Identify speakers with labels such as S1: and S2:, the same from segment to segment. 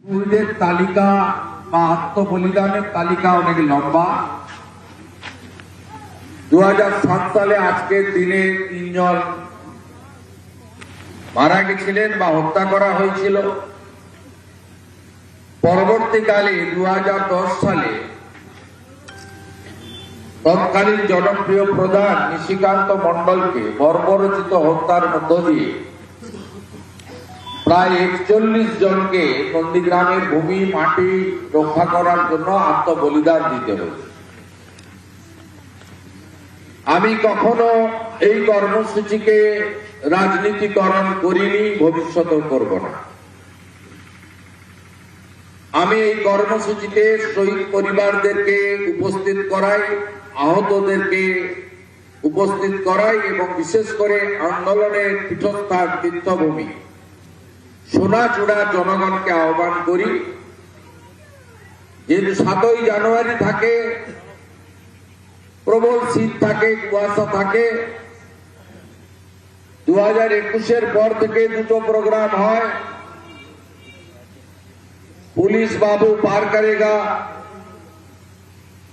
S1: শহীদের তালিকা বা আত্মবলিদানের তালিকা অনেক লম্বা। 2007 সালে আজকের দিনে 3 জন মারা গেছিলেন বা হত্যা করা হয়েছিল। পরবর্তীকালে 2010 সালে তৎকালীন জনপ্রিয় প্রধান নিশিকান্ত মণ্ডলকে বর্বরচিত হত্যার মধ্য দিয়ে প্রায় 41 জনকে নন্দীগ্রামের ভূমি মাটি রক্ষা করার জন্য আত্মবলিদান দিতে হয়েছে। আমি কখনো এই কর্মসূচিকে রাজনীতিকরণ করিনি, ভবিষ্যতেও করব না। আমি এই কর্মসূচিতে শহীদ পরিবারদেরকে উপস্থিত করাই, আহতদেরকে উপস্থিত করাই এবং বিশেষ করে আন্দোলনের পীঠস্থান তীর্থভূমি সোনাচূড়া জনগণকে আহ্বান করি। যেহেতু 7ই জানুয়ারি থাকে, প্রবল শীত থাকে, কুয়াশা থাকে, 2021-এর পর থেকে 2টো প্রোগ্রাম হয়। পুলিশ বাবু পার করেগা,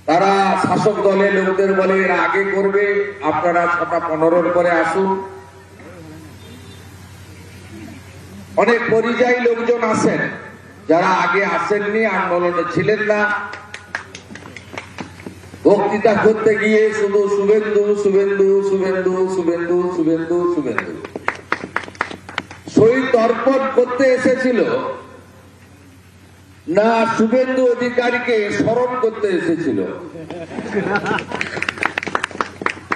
S1: তারা শাসক দলের লোকদের বলে এরা আগে করবে, আপনারা 6:15 পরে আসুন। অনেক পরিযায়ী লোকজন আসেন, যারা আগে আসেননি, আন্দোলনে ছিলেন না। বক্তৃতা করতে গিয়ে শুধু শুভেন্দু শুভেন্দু শুভেন্দু শুভেন্দু শুভেন্দু শুভেন্দু। শহীদ তর্পণ করতে এসেছিল না শুভেন্দু অধিকারীকে স্মরণ করতে এসেছিল।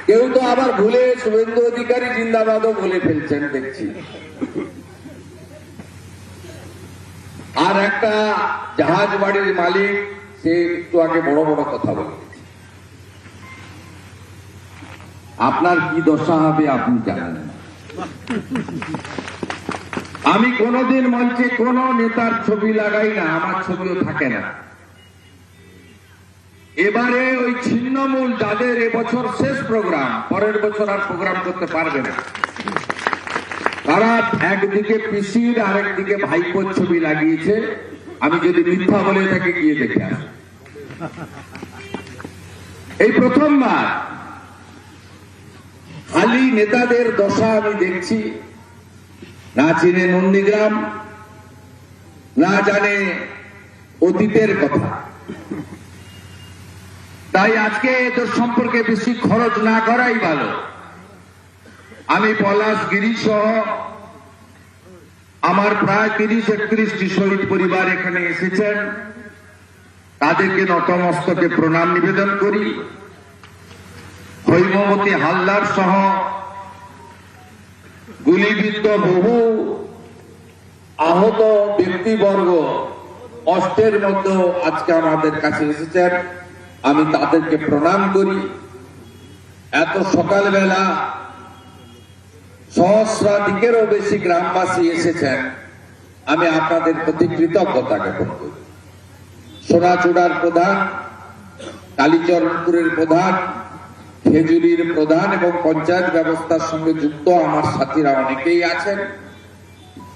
S1: কেউ তো আবার ভুলে শুভেন্দু অধিকারী জিন্দাবাদও বলে ফেলছেন দেখছি। আর একটা জাহাজ বাড়ির মালিক, সে একটু আগে বড় বড় কথা বলে। আপনার কি দশা হবে আপনি জানেন না। আমি কোনদিন মঞ্চে কোন নেতার ছবি লাগাই না, আমার ছবিও থাকে না। এবারে ওই ছিন্নমূল যাদের এবছর শেষ প্রোগ্রাম, পরের বছর আর প্রোগ্রাম করতে পারবে না, তারা একদিকে পিসির আর একদিকে ভাইপোর ছবি লাগিয়েছে। আমি যদি মিথ্যা বলে তাকে গিয়ে দেখে আসি। এই প্রথমবার খালি নেতাদের দশা আমি দেখছি। না চিনে নন্দীগ্রাম, না জানে অতীতের কথা। তাই আজকে এদের সম্পর্কে বেশি খরচ না করাই ভালো। আমি পলাশগিরি সহ আমার প্রায় 30-31টি শহীদ পরিবার এখানে এসেছেন, তাদেরকে নতমস্তকে প্রণাম নিবেদন করি। হৈমবতী হালদার সহ গুলিবিদ্ধ বহু আহত ব্যক্তিবর্গ কষ্টের মধ্যে আজকে আমাদের কাছে এসেছেন, আমি তাদেরকে প্রণাম করি। এত সকালবেলা সহস্রাধিকেরও বেশি গ্রামবাসী এসেছেন, আমি আপনাদের প্রতি কৃতজ্ঞতা জ্ঞাপন করি। সোনাচূড়ার প্রধান, কালীচরণপুরের প্রধান, খেজুরির প্রধান এবং পঞ্চায়েত ব্যবস্থার সঙ্গে যুক্ত আমার সাথীরা অনেকেই আছেন।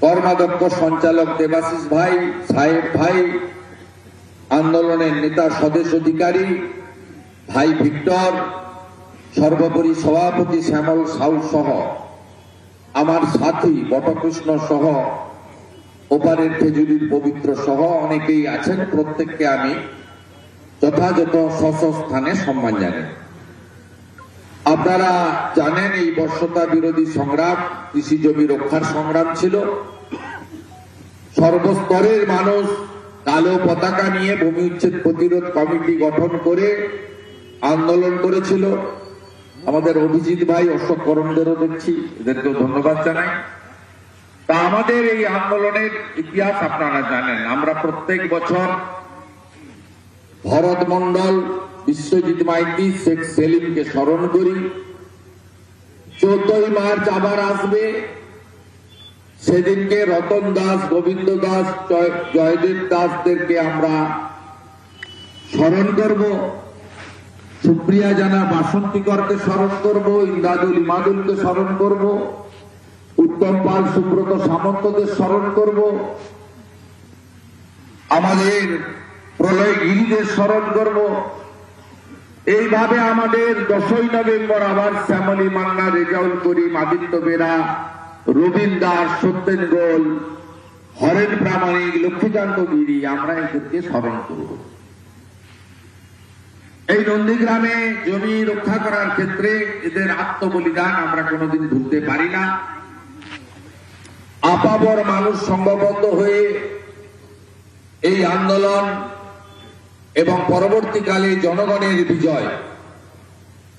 S1: কর্মাধ্যক্ষ সঞ্চালক দেবাশিস ভাই, সাহেব ভাই, আন্দোলনের নেতা স্বদেশ অধিকারী ভাই ভিক্টর, সর্বোপরি সভাপতি শ্যামল সাউ সহ আমার সাথী বটকৃষ্ণ সহ ওপারের খেজুরির পবিত্র সহ অনেকেই আছেন। প্রত্যেককে আমি যথাযথ স্থানে সম্মান জানাই। আপনারা জানেন এই বর্ষতা বিরোধী সংগ্রাম কৃষি জমি রক্ষার সংগ্রাম ছিল। সর্বস্তরের মানুষ কালো পতাকা নিয়ে ভূমি উচ্ছেদ প্রতিরোধ কমিটি গঠন করে আন্দোলন করেছিল। আমাদের অভিজিৎ ভাই, অশোক করমদেরও দেখছি, এদেরকেও ধন্যবাদ জানাই। তা আমাদের এই আন্দোলনের ইতিহাস আপনারা জানেন। আমরা প্রত্যেক বছর ভরত মন্ডল, বিশ্বজিৎ মাইতি, শেখ সেলিমকে স্মরণ করি। 14ই মার্চ আবার আসবে, সেদিনকে রতন দাস, গোবিন্দ দাস, জয়দেব দাসদেরকে আমরা স্মরণ করব। সুপ্রিয়া জানা বাসন্তীকরকে স্মরণ করব, ইন্দাদুল ইমাদুলকে স্মরণ করব, উত্তম পাল, সুব্রত সামন্তদের স্মরণ করব। আমাদের প্রলয়গিরিদের স্মরণ করব। এইভাবে আমাদের 10ই নভেম্বর আবার শ্যামলী মান্না, রেজাউল করিম, আদিত্য বেরা, রবীন দাস, সত্যেন গোল, হরেন প্রামাণিক, লক্ষ্মীকান্ত গিরি, আমরা এদেরকে স্মরণ করব। এই নন্দীগ্রামে জমি রক্ষা করার ক্ষেত্রে এদের আত্মবলিদান আমরা কোনোদিন ভুলতে পারি না। আপাবর মানুষ সংঘবদ্ধ হয়ে এই আন্দোলন এবং পরবর্তীকালে জনগণের বিজয়,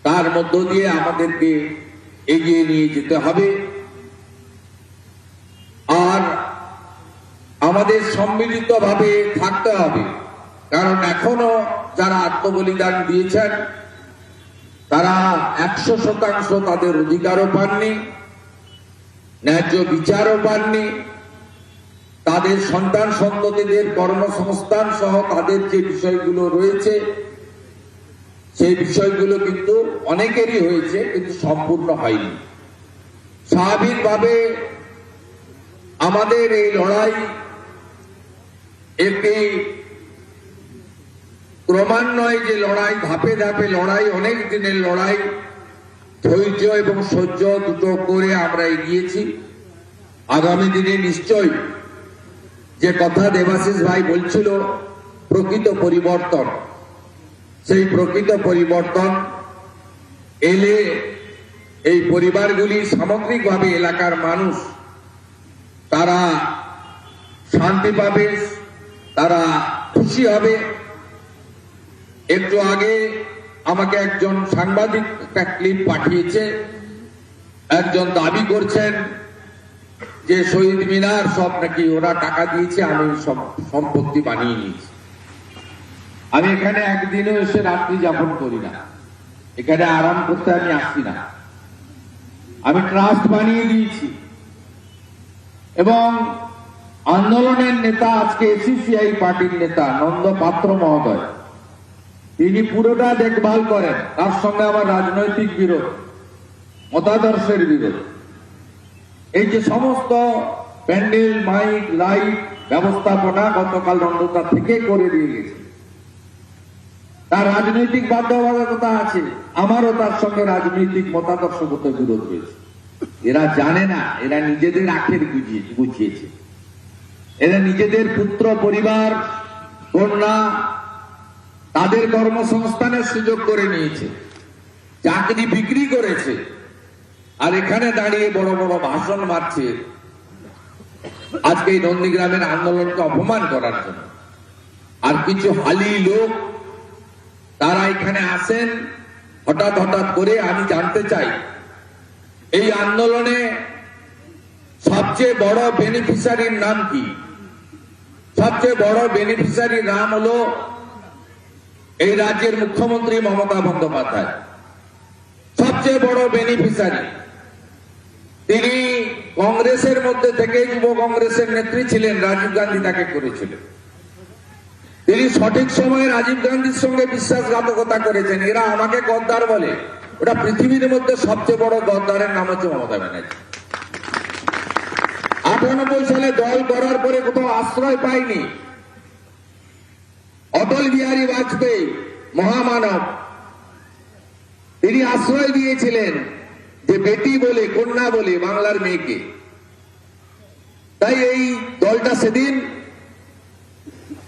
S1: তার মধ্য দিয়ে আমাদেরকে এগিয়ে নিয়ে যেতে হবে। আর আমাদের সম্মিলিতভাবে থাকতে হবে, কারণ এখনো যারা আত্মবলিদান দিয়েছেন তারা 100% তাদের অধিকারও পাননি, ন্যায্য বিচারও পাননি। তাদের সন্তান সন্ততিদের কর্মসংস্থান সহ তাদের যে বিষয়গুলো রয়েছে সেই বিষয়গুলো কিন্তু অনেকেরই হয়েছে, কিন্তু সম্পূর্ণ হয়নি। স্বাভাবিকভাবে আমাদের এই লড়াই একটি ক্রমান্বয়ে যে লড়াই, ধাপে ধাপে লড়াই, অনেক দিনের লড়াই, ধৈর্য এবং সহ্য দুটো করে আমরা এগিয়েছি। আগামী দিনে নিশ্চয়ই যে কথা দেবাশিস ভাই বলছিল, প্রকৃত পরিবর্তন, সেই প্রকৃত পরিবর্তন এলে এই পরিবারগুলি সামগ্রিকভাবে এলাকার মানুষ তারা শান্তি পাবে, তারা খুশি হবে। একটু আগে আমাকে একজন সাংবাদিক একটা ক্লিপ পাঠিয়েছে, একজন দাবি করছেন যে শহীদ মিনার সব নাকি ওরা টাকা দিয়েছে, আমি সব সম্পত্তি বানিয়ে নিয়েছি। আমি এখানে একদিনও এসে রাত্রি যাপন করি না, এখানে আরাম করতে আমি আসছি না। আমি ট্রাস্ট বানিয়ে দিয়েছি এবং আন্দোলনের নেতা, আজকে এসিসিআই পার্টির নেতা নন্দ পাত্র মহোদয়, তিনি পুরোটা দেখভাল করেন। তার সঙ্গে আমার রাজনৈতিক বিরোধ, মতাদর্শের বিরোধ। এই যে সমস্ত প্যান্ডেল, মাইক, লাইট ব্যবস্থাপনা গতকাল নন্দতা থেকে করে দিয়ে গেছে। তার রাজনৈতিক বাধ্যবাধকতা আছে, আমারও তার সঙ্গে রাজনৈতিক মতাদর্শগত বিরোধ রয়েছে। এরা জানে না, এরা নিজেদের আখের গুছিয়েছে। এরা নিজেদের পুত্র, পরিবার, কন্যা তাদের কর্মসংস্থানের সুযোগ করে নিয়েছে, চাকরি বিক্রি করেছে, আর এখানে দাঁড়িয়ে বড় বড় ভাষণ মারছে আজকে এই নন্দীগ্রামের আন্দোলনকে অপমান করার জন্য। আর কিছু হালি লোক তারা এখানে আসেন হঠাৎ হঠাৎ করে। আমি জানতে চাই, এই আন্দোলনে সবচেয়ে বড় বেনিফিশিয়ারির নাম কি? সবচেয়ে বড় বেনিফিশিয়ারির নাম হলো এই রাজ্যের মুখ্যমন্ত্রী মমতা বন্দ্যোপাধ্যায়। সবচেয়ে বড় বেনিফিশিয়ারি তিনি। কংগ্রেসের মধ্যে থেকে যুব কংগ্রেসের নেত্রী ছিলেন, রাজীব গান্ধী তাকে করেছিলেন। তিনি সঠিক সময়ে রাজীব গান্ধীর সঙ্গে বিশ্বাসঘাতকতা করেছেন। এরা আমাকে গদ্দার বলে, ওটা পৃথিবীর মধ্যে সবচেয়ে বড় গদ্দারের নাম হচ্ছে মমতা ব্যানার্জি। 98 সালে দল করার পরে কোথাও আশ্রয় পায়নি। অটল বিহারী বাজপেয়ী মহামানব, তিনি আশ্রয় দিয়েছিলেন যে বেটি বলে, কন্যা বলে বাংলার মেয়েকে। তাই এই দলটা সেদিন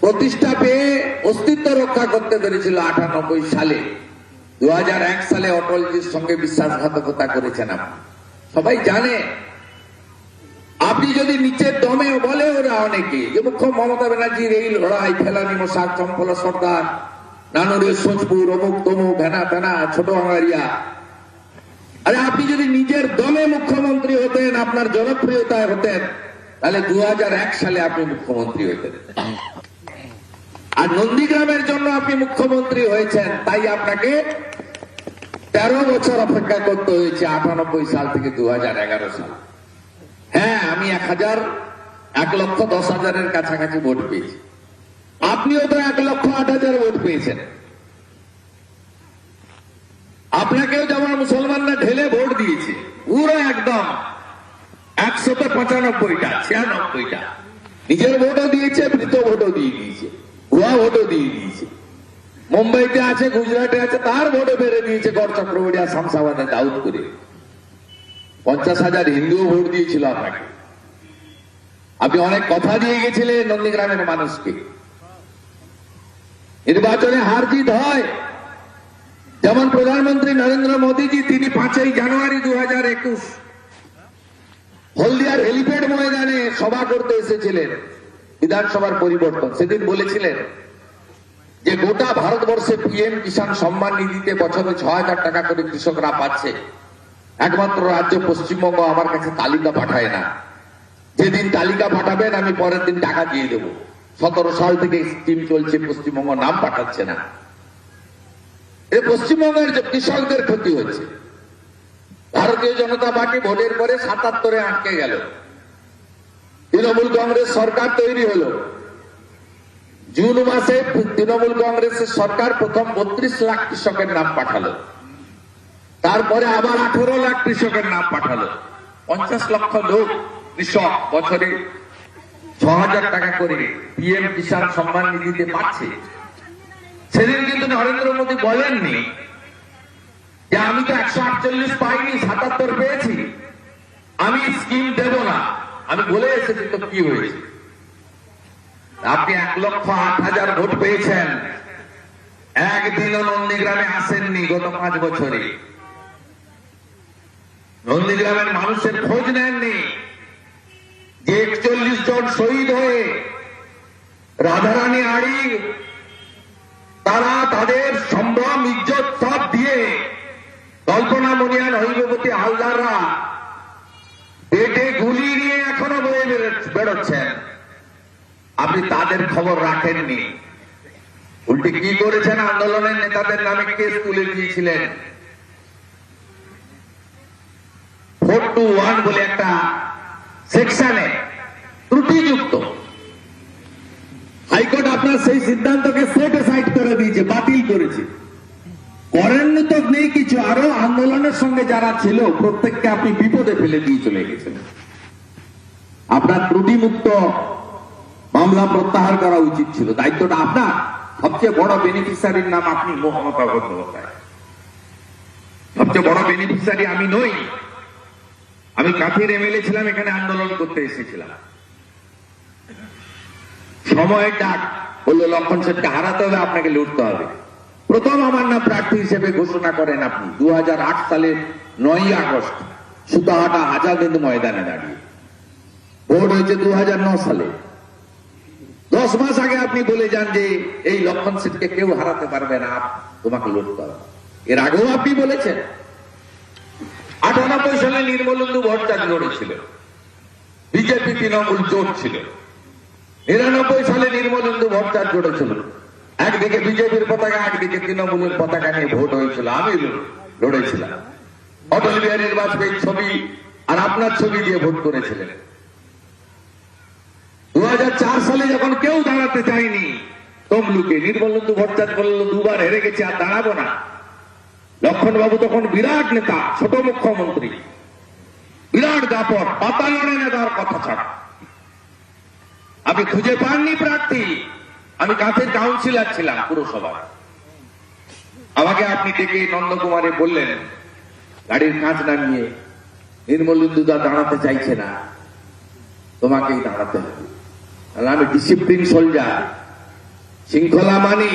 S1: প্রতিষ্ঠা পেয়ে অস্তিত্ব রক্ষা করতে পেরেছিল 98 সালে। 2001 সালে অটলজির সঙ্গে বিশ্বাসঘাতকতা করেছেন। সবাই জানে। আপনি যদি নিচের দমে বলে ওরা অনেকে যে মুখ্য মমতা ব্যানার্জির এই লড়াই, ফেলানি মশাক, চম্পলা সর্দার, নানুরের সোজপুর, অমুক তমুক, ভেনা ফেনা, ছোট আঙারিয়া। আরে আপনি যদি নিজের দমে মুখ্যমন্ত্রী হতেন, আপনার জনপ্রিয়তায় হতেন, তাহলে 2001 সালে আপনি মুখ্যমন্ত্রী হতেন। আর নন্দীগ্রামের জন্য আপনি মুখ্যমন্ত্রী হয়েছেন, তাই আপনাকে 13 বছর অপেক্ষা করতে হয়েছে, 98 সাল থেকে 2011 সাল। হ্যাঁ, আমি 1,10,000 কাছাকাছি ভোট পেয়েছি। আপনিও তো 1,08,000 ভোট পেয়েছেন। আপনাকেও যেমন মুসলমানরা ঢেলে ভোট দিয়েছে, পুরো একদম 195টা, 96টা নিজের ভোটও দিয়েছে, মৃত ভোটও দিয়ে দিয়েছে। দিয়েছে, ভুয়া ভোটও দিয়ে দিয়েছে। মুম্বাইতে আছে, গুজরাটে আছে, তার ভোটে বেড়ে দিয়েছে গড় চক্রবর্তী আর শামসাবাদে দাউদ করে। 50,000 হিন্দুও ভোট দিয়েছিল আপনাকে। আপনি অনেক কথা দিয়ে গেছিলেন নন্দীগ্রামের মানুষকে। নির্বাচনে হার জিত হয়। যেমন প্রধানমন্ত্রী নরেন্দ্র মোদীজি, তিনি 5ই জানুয়ারি 2021 হলদিয়ার হেলিপ্যাড ময়দানে সভা করতে এসেছিলেন বিধানসভার পরিবর্তন। সেদিন বলেছিলেন যে গোটা ভারতবর্ষে পিএম কিষাণ সম্মান নিধিতে বছরে 6,000 টাকা করে কৃষকরা পাচ্ছে। একমাত্র রাজ্য পশ্চিমবঙ্গ আমার কাছে তালিকা পাঠায় না। যেদিন তালিকা পাঠাবেন আমি পরের দিন টাকা দিয়ে দেব। 17 সাল থেকে স্কিম চলছে, পশ্চিমবঙ্গ নাম পাঠাচ্ছে না। এ পশ্চিমবঙ্গের যে কৃষকদের ক্ষতি হচ্ছে। ভারতীয় জনতা পার্টি ভোটের পরে 77-এ আটকে গেল। তৃণমূল কংগ্রেস সরকার তৈরি হলো। জুন মাসে তৃণমূল কংগ্রেসের সরকার প্রথম 32 লাখ কৃষকের নাম পাঠালো। তারপরে আবার 18 লাখ কৃষকের নাম পাঠালো। 50 লক্ষ লোক কৃষক বছরে 6,000 টাকা করে পিএম কিষাণ সম্মান নিধিতে পাচ্ছে। সেদিন কিন্তু নরেন্দ্র মোদী বলেননি যে আমি তো 148 পাইনি, 77 পেয়েছি, আমি স্কিম দেব না। আমি বলে এসেছি তো কি হয়েছে। আপনি 1,08,000 ভোট পেয়েছেন, একদিনও নন্দীগ্রামে আসেননি গত 5 বছরে। নন্দীগ্রামের মানুষের খোঁজ নেননি যে 41 জন শহীদ হয়ে রাধারানী আড়ি তারা তাদের সম্ভ্রম ইজ্জত সব দিয়ে কল্পনা মনিয়ান হৈবতী হালদাররা পেটে গুলি নিয়ে এখনো বয়ে বেরোচ্ছেন। আপনি তাদের খবর রাখেননি। উল্টে কি করেছেন, আন্দোলনের নেতাদের নামে কেস তুলে দিয়েছিলেন। 421 বলে একটা সেকশনে ত্রুটিযুক্ত। হাইকোর্ট আপনার সেই সিদ্ধান্তকে সেট অ্যাসাইড করে দিয়েছে, বাতিল করেছে। করেননি তো নেই কিছু, আরো আন্দোলনের সঙ্গে যারা ছিল প্রত্যেককে আপনি বিপদে ফেলে দিয়ে চলে গেছেন। আপনার ত্রুটিমুক্ত মামলা প্রত্যাহার করা উচিত ছিল। দায়িত্বটা আপনার। সবচেয়ে বড় বেনিফিশিয়ারির নাম আপনি, মমতা বন্দ্যোপাধ্যায়। সবচেয়ে বড় বেনিফিশিয়ারি আমি নই। আমি কাঁথির এমএলএ ছিলাম, এখানে আন্দোলন করতে এসেছিলাম। সময়ের ডাক বললো লক্ষণ সেনকে হারাতে হবে, আপনাকে লড়তে হবে। প্রথম আমার নাম প্রার্থী হিসেবে ঘোষণা করেন আপনি 2008 সালের 9ই আগস্ট সুতাহাটা আজাদ হিন্দ ময়দানে দাঁড়িয়ে। ভোট হয়েছে 2009 সালে। 10 মাস আগে আপনি বলে যান যে এই লক্ষণ সেনকে কেউ হারাতে পারবে না, তোমাকে লড়তে হবে। এর আগেও আপনি বলেছেন। 98 সালে নির্মলেন্দু ভট্টাচার্য লড়েছিল, বিজেপি তৃণমূল জোট ছিল। 99 সালে নির্মলেন্দু ভট্টাচার্য লড়েছিল। একদিকে বিজেপির পতাকা, একদিকে তৃণমূলের পতাকা নিয়ে ভোট হয়েছিল। আমি লড়েছিলাম। অটল বিহারী বাজপেয়ীর ছবি আর আপনার ছবি দিয়ে ভোট করেছিলেন। 2004 সালে যখন কেউ দাঁড়াতে চায়নি তমলুকে, নির্মলেন্দু ভট্টাচার্য বলল 2 বার হেরে গেছে, আর দাঁড়াবো না। লক্ষণবাবু তখন বিরাট নেতা, ছোট মুখ্যমন্ত্রী, বিরাট দাপট, পাতা লড়ে নেতার কথা ছাড়া। আপনি খুঁজে পাননি প্রার্থী। আমি কাঁথের কাউন্সিলর ছিলাম পুরসভা। আমাকে আপনি ডেকে নন্দকুমারে বললেন, গাড়ির কাঁচ নামিয়ে, নির্মলেন্দু দা দাঁড়াতে চাইছে না, তোমাকেই দাঁড়াতে হবে। আমি ডিসিপ্লিন সোলজার, শৃঙ্খলা মানি,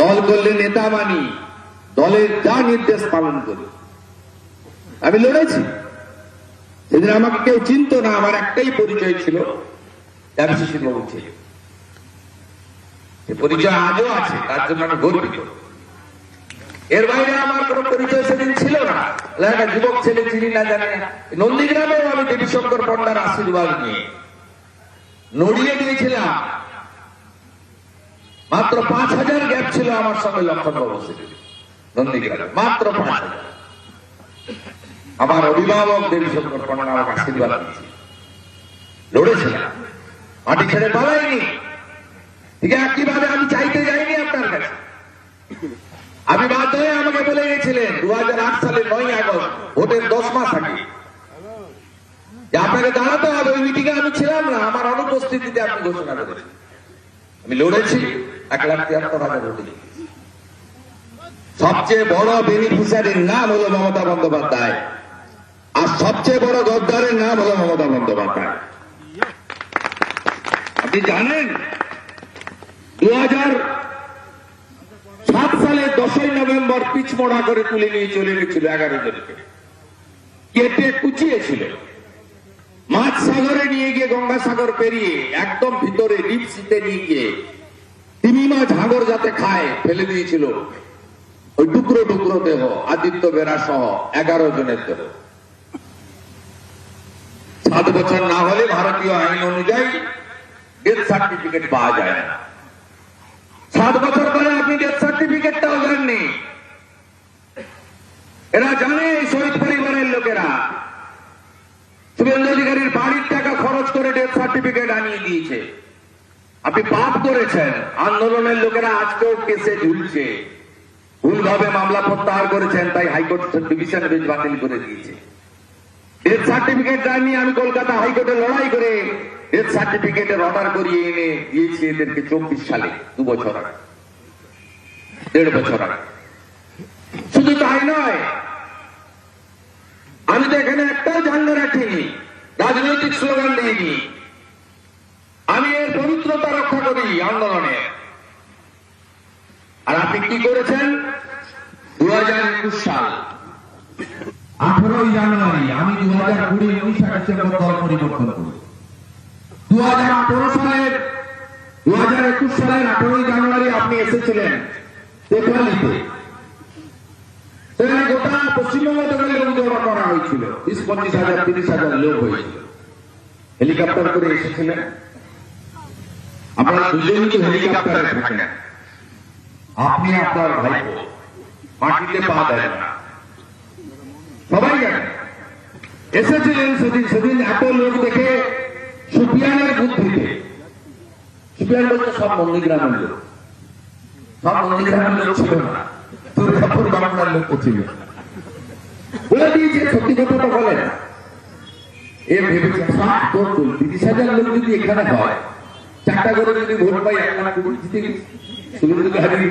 S1: দল করলে নেতা মানি, দলের যা নির্দেশ পালন করি। আমি লড়েছি। সেদিন আমাকে কেউ চিনত না, আমার একটাই পরিচয় ছিল, দেবশিশির বাবু ছিল। সে পরিচয় আজও আছে, তার জন্য আমি গর্বিত। এর বাইরে আমার কোন পরিচয় সেদিন ছিল না। একটা যুবক ছেলে, চিনি না জানি না। নন্দীগ্রামেও আমি দেবীশঙ্কর পণ্ডার আশীর্বাদ নিয়ে নড়িয়ে দিয়েছিলাম। মাত্র 5,000 গ্যাপ ছিল আমার সঙ্গে লক্ষণবাবু সেদিন নন্দীগ্রামে, মাত্র 5,000। আমার অভিভাবক দেবীশঙ্কর পণ্ডা আমাকে আশীর্বাদ দিয়েছে। লড়েছিলাম, মাটি ছেড়ে পালাইনি। ঠিক একইভাবে আমি চাইতে যাইনি আপনার কাছে। আমি বাধ্য হয়ে আমাকে বলে গেছিলেন 2008 সালের 9ই আগস্ট ভোটের 10 মাস আগে যে আপনাকে দাঁড়াতে হবে। ওই মিটিংয়ে আমি ছিলাম না, আমার অনুপস্থিতিতে আপনি ঘোষণা করেছেন। আমি লড়েছি 1,73,000 ভোটে জিতেছি।
S2: সবচেয়ে বড় বেনিফিশিয়ারির নাম হলো মমতা বন্দ্যোপাধ্যায়, আর সবচেয়ে বড় গদ্দারের নাম হলো মমতা বন্দ্যোপাধ্যায়। আপনি জানেন 2007 সালে 10ই নভেম্বর পিছমোড়া করে তুলে নিয়ে চলে গেছিল 11 জনকে, কেটে কুচিয়েছিল, মাছ সাগরে নিয়ে গিয়ে গঙ্গাসাগর পেরিয়ে একদম ভিতরে ডিপ সিতে নিয়ে গিয়ে তিমি মাছ হাঙর যাতে খায় ফেলে দিয়েছিল। ওই টুকরো টুকরো দেহ আদিত্য বেরা সহ 11 জনের দেহ। 7 বছর না হলে ভারতীয় আইন অনুযায়ী ডেথ সার্টিফিকেট পাওয়া যায় না। 7 বছর পরে আপনি ডেথ সার্টিফিকেটটাও দেননি। এরা জানে এই শহীদ পরিবারের লোকেরা শুভেন্দু অধিকারীর বাড়ির টাকা খরচ করে ডেথ সার্টিফিকেট আনিয়ে দিয়েছে। আপনি পাপ করেছেন। আন্দোলনের লোকেরা আজকেও কেসে ঝুলছে, ভুলভাবে মামলা প্রত্যাহার করেছেন, তাই হাইকোর্ট ডিভিশন বেঞ্চ বাতিল করে দিয়েছে। ডেথ সার্টিফিকেট দেয়নি, আমি কলকাতা হাইকোর্টে লড়াই করে ডেথ সার্টিফিকেটের অর্ডার করিয়ে এনে দিয়েছি এদেরকে 24 সালে, 2 বছর আগে, 1.5 বছর আগে। শুধু তাই নয়, আমি তো এখানে একটাও ঝান্ডা রাখিনি, রাজনৈতিক স্লোগান দিইনি। আমি এর পবিত্রতা রক্ষা করি আন্দোলনে। আর আপনি কি করেছেন? 2021 সাল
S3: 18ই জানুয়ারি আমি 2020-19 ডিসেম্বর দল পরিবর্তন করি। 2021 সালের 18ই জানুয়ারি আপনি এসেছিলেন দেখলালিতে। সেখানে গোটা পশ্চিমবঙ্গ থেকে জমা করা হয়েছিল, 20-25,000 30,000 লোক হয়েছিল। হেলিকপ্টার করে এসেছিলেন।
S2: আপনারা দুজনই তো হেলিকপ্টারে থাকেন,
S3: আপনি আপনার ভাইপো
S2: মাটিতে পা দেন না।
S3: সবাই জানেন এসেছিলেন সেদিন এত লোক দেখে সুপিয়ানের বুদ্ধিতে, সুপিয়ান বলতে সব নন্দীগ্রামের লোক, সব নন্দীগ্রামের লোক ছিল না, দুর্গাপুর বাংলার লোক ছিল, বলে দিয়েছে সত্যি কথা তো বলে না। এ ভেবেছে 30,000 লোক যদি এখানে হয়, 4টা করে যদি ভোট পাই 1,20,000 জিতে গেছি। শুভেন্দুকে হারিয়ে